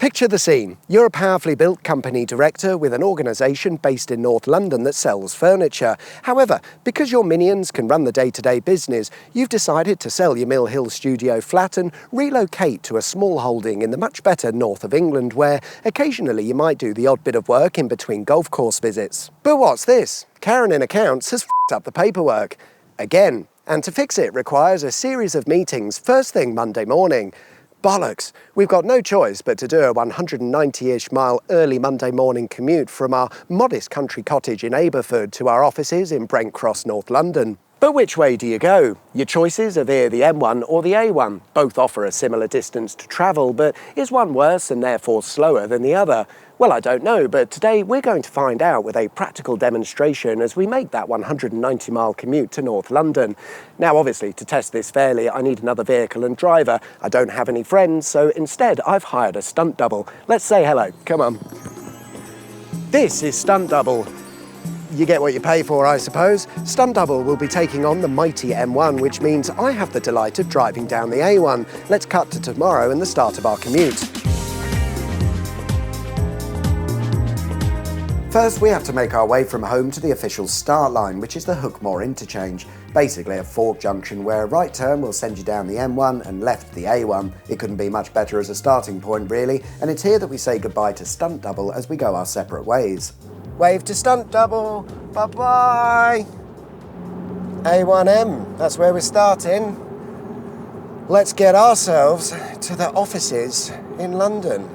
Picture the scene. You're a powerfully built company director with an organisation based in North London that sells furniture. However, because your minions can run the day-to-day business, you've decided to sell your Mill Hill studio flat and relocate to a small holding in the much better north of England, where occasionally you might do the odd bit of work in between golf course visits. But what's this? Karen in accounts has f***ed up the paperwork. Again. And to fix it requires a series of meetings first thing Monday morning. Bollocks! We've got no choice but to do a 190-ish mile early Monday morning commute from our modest country cottage in Aberford to our offices in Brent Cross, North London. But which way do you go? Your choices are via the M1 or the A1. Both offer a similar distance to travel, but is one worse and therefore slower than the other? Well, I don't know, but today we're going to find out with a practical demonstration as we make that 190-mile commute to North London. Now, obviously, to test this fairly, I need another vehicle and driver. I don't have any friends, so instead I've hired a stunt double. Let's say hello. Come on. This is Stunt Double. You get what you pay for, I suppose. Stunt Double will be taking on the mighty M1, which means I have the delight of driving down the A1. Let's cut to tomorrow and the start of our commute. First, we have to make our way from home to the official start line, which is the Hookmore interchange. Basically a fork junction where a right turn will send you down the M1 and left the A1. It couldn't be much better as a starting point, really, and it's here that we say goodbye to Stunt Double as we go our separate ways. Wave to Stunt Double. Bye-bye. A1M, that's where we're starting. Let's get ourselves to the offices in London.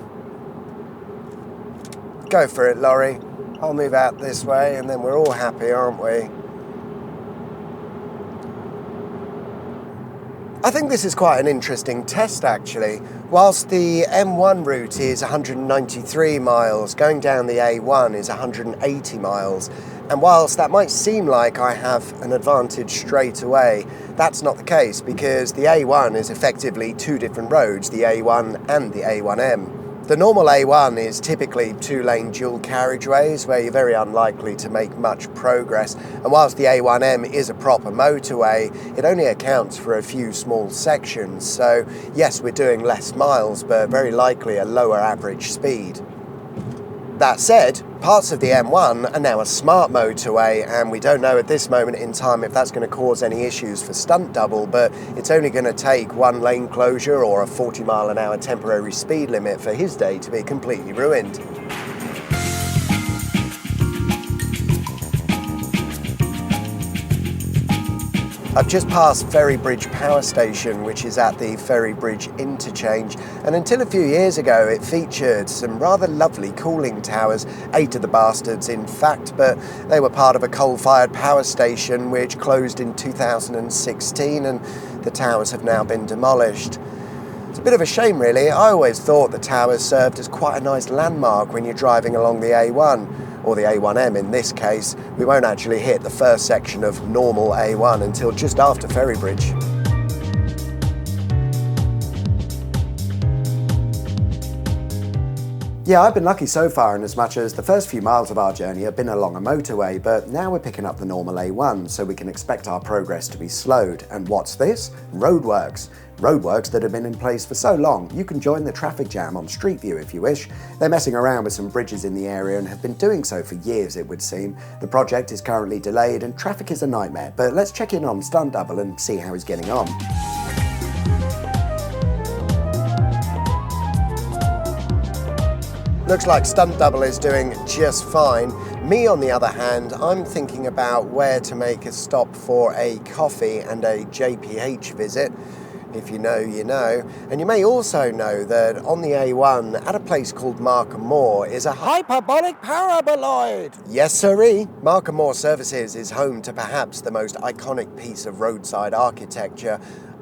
Go for it, Laurie. I'll move out this way and then we're all happy, aren't we? I think this is quite an interesting test, actually. Whilst the M1 route is 193 miles, going down the A1 is 180 miles. And whilst that might seem like I have an advantage straight away, that's not the case because the A1 is effectively two different roads, the A1 and the A1M. The normal A1 is typically two-lane dual carriageways where you're very unlikely to make much progress, and whilst the A1M is a proper motorway, it only accounts for a few small sections, so yes, we're doing less miles, but very likely a lower average speed. That said, parts of the M1 are now a smart motorway, and we don't know at this moment in time if that's going to cause any issues for Stunt Double, but it's only going to take one lane closure or a 40-mile-an-hour temporary speed limit for his day to be completely ruined. I've just passed Ferrybridge Power Station, which is at the Ferrybridge interchange, and until a few years ago it featured some rather lovely cooling towers, 8 of the bastards in fact, but they were part of a coal-fired power station which closed in 2016 and the towers have now been demolished. It's a bit of a shame really. I always thought the towers served as quite a nice landmark when you're driving along the A1. Or the A1M in this case. We won't actually hit the first section of normal A1 until just after Ferrybridge. Yeah, I've been lucky so far in as much as the first few miles of our journey have been along a motorway, but now we're picking up the normal A1, so we can expect our progress to be slowed. And what's this? Roadworks. Roadworks that have been in place for so long, you can join the traffic jam on Street View if you wish. They're messing around with some bridges in the area and have been doing so for years, it would seem. The project is currently delayed and traffic is a nightmare, but let's check in on Stunt Double and see how he's getting on. Looks like Stunt Double is doing just fine. Me, on the other hand, I'm thinking about where to make a stop for a coffee and a JPH visit. If you know, you know. And you may also know that on the A1, at a place called Markham Moor, is a hyperbolic paraboloid. Yes, sirree. Markham Moor Services is home to perhaps the most iconic piece of roadside architecture.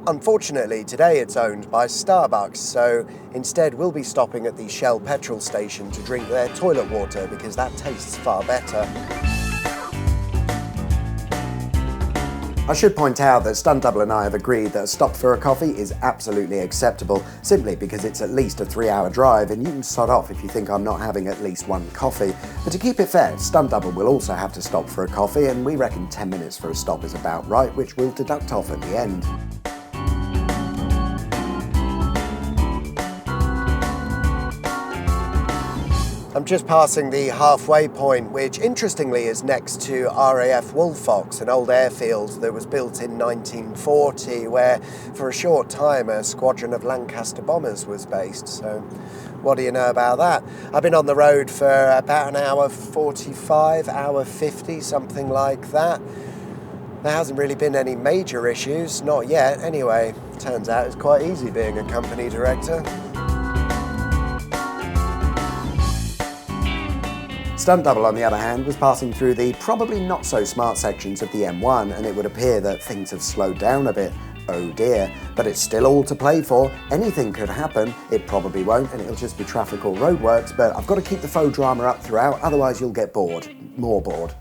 Unfortunately, today it's owned by Starbucks, so instead we'll be stopping at the Shell petrol station to drink their toilet water because that tastes far better. I should point out that Stunt Double and I have agreed that a stop for a coffee is absolutely acceptable, simply because it's at least a 3-hour drive and you can sod off if you think I'm not having at least one coffee. But to keep it fair, Stunt Double will also have to stop for a coffee, and we reckon 10 minutes for a stop is about right, which we'll deduct off at the end. I'm just passing the halfway point, which interestingly is next to RAF Woolfox, an old airfield that was built in 1940, where for a short time a squadron of Lancaster bombers was based. So what do you know about that? I've been on the road for about an hour 45, hour 50, something like that. There hasn't really been any major issues, not yet anyway. Turns out it's quite easy being a company director. Stunt Double, on the other hand, was passing through the probably not so smart sections of the M1, and it would appear that things have slowed down a bit. Oh dear, but it's still all to play for. Anything could happen. It probably won't, and it'll just be traffic or roadworks, but I've got to keep the faux drama up throughout, otherwise you'll get bored. More bored.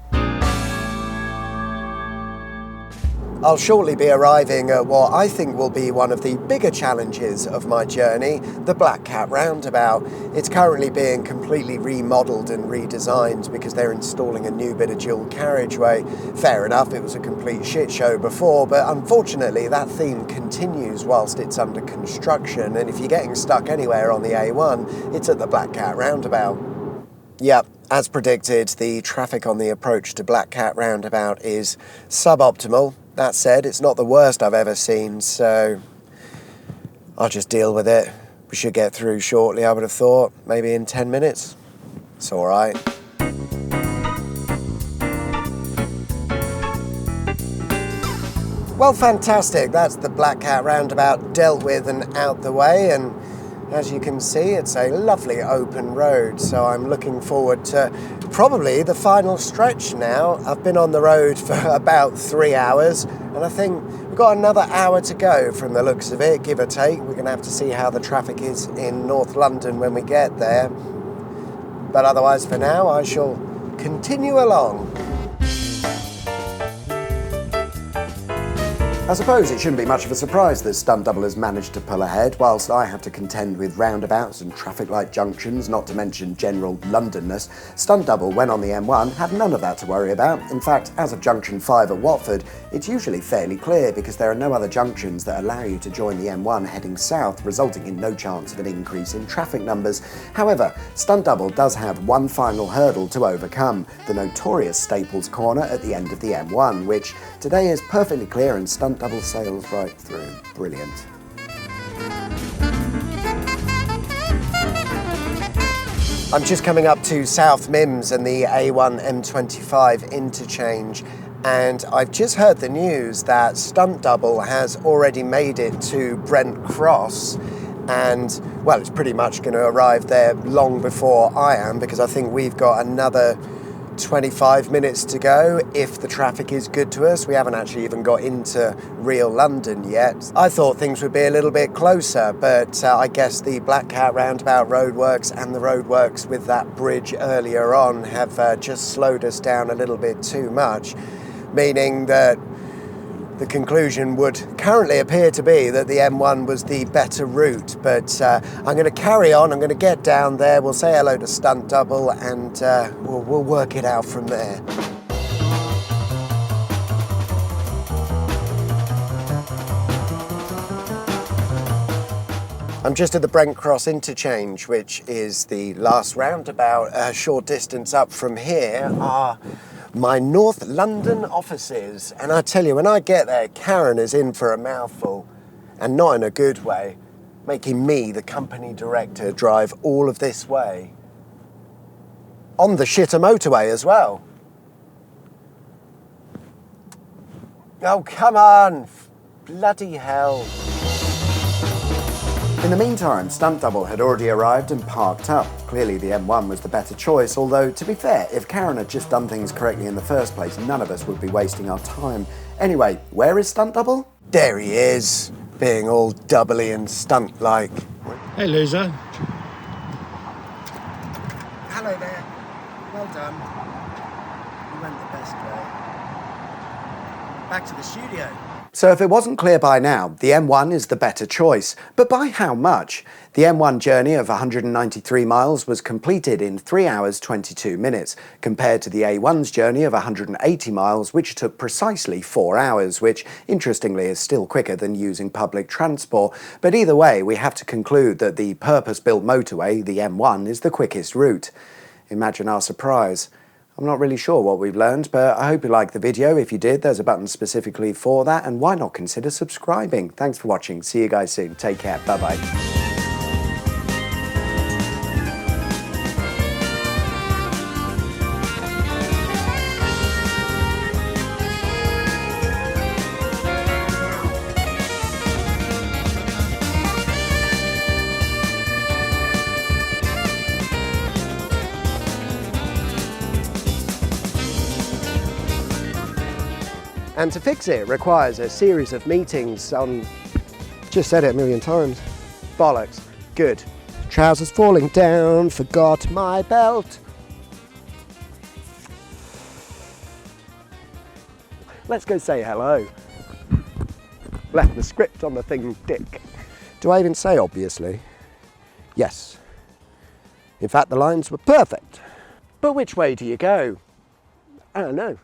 I'll shortly be arriving at what I think will be one of the bigger challenges of my journey, the Black Cat roundabout. It's currently being completely remodelled and redesigned because they're installing a new bit of dual carriageway. Fair enough, it was a complete shit show before, but unfortunately that theme continues whilst it's under construction, and if you're getting stuck anywhere on the A1, it's at the Black Cat roundabout. Yep, as predicted, the traffic on the approach to Black Cat roundabout is suboptimal. That said, it's not the worst I've ever seen, so I'll just deal with it. We should get through shortly, I would have thought, maybe in 10 minutes. It's all right. Well, fantastic. That's the Black Cat roundabout dealt with and out the way, and as you can see, it's a lovely open road, so I'm looking forward to probably the final stretch now. I've been on the road for about 3 hours, and I think we've got another hour to go from the looks of it, give or take. We're going to have to see how the traffic is in North London when we get there. But otherwise, for now, I shall continue along. I suppose it shouldn't be much of a surprise that Stunt Double has managed to pull ahead, whilst I have to contend with roundabouts and traffic light junctions, not to mention general Londonness. Stunt Double, when on the M1, had none of that to worry about. In fact, as of junction 5 at Watford, it's usually fairly clear because there are no other junctions that allow you to join the M1 heading south, resulting in no chance of an increase in traffic numbers. However, Stunt Double does have one final hurdle to overcome, the notorious Staples corner at the end of the M1, which today is perfectly clear and Stunt Double sails right through. Brilliant. I'm just coming up to South Mimms and the A1M25 interchange, and I've just heard the news that Stunt Double has already made it to Brent Cross, and well, it's pretty much going to arrive there long before I am, because I think we've got another 25 minutes to go if the traffic is good to us. We haven't actually even got into real London yet. I thought things would be a little bit closer, but I guess the Black Cat roundabout roadworks and the roadworks with that bridge earlier on have just slowed us down a little bit too much, meaning that the conclusion would currently appear to be that the M1 was the better route, but I'm going to carry on. I'm going to get down there, we'll say hello to Stunt Double, and we'll work it out from there. I'm just at the Brent Cross interchange, which is the last roundabout. A short distance up from here are my North London offices, and I tell you, when I get there, Karen is in for a mouthful, and not in a good way, making me, the company director, drive all of this way. On the shitter motorway as well. Oh, come on! Bloody hell. In the meantime, Stunt Double had already arrived and parked up. Clearly the M1 was the better choice, although, to be fair, if Karen had just done things correctly in the first place, none of us would be wasting our time. Anyway, where is Stunt Double? There he is, being all doubly and stunt-like. Hey, loser. Hello there. Well done. You went the best way. Back to the studio. So if it wasn't clear by now, the M1 is the better choice. But by how much? The M1 journey of 193 miles was completed in 3 hours 22 minutes, compared to the A1's journey of 180 miles, which took precisely 4 hours, which, interestingly, is still quicker than using public transport. But either way, we have to conclude that the purpose-built motorway, the M1, is the quickest route. Imagine our surprise. I'm not really sure what we've learned, but I hope you liked the video. If you did, there's a button specifically for that, and why not consider subscribing? Thanks for watching. See you guys soon. Take care. Bye-bye. And to fix it requires a series of meetings on... Just said it a million times. Bollocks. Good. Trousers falling down, forgot my belt. Let's go say hello. Left the script on the thing, dick. Do I even say obviously? Yes. In fact, the lines were perfect. But which way do you go? I don't know.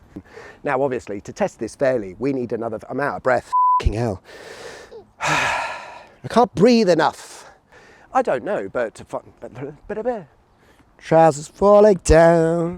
Now, obviously, to test this fairly, we need another... I'm out of breath. F***ing hell. I can't breathe enough. I don't know, but... Trousers falling down.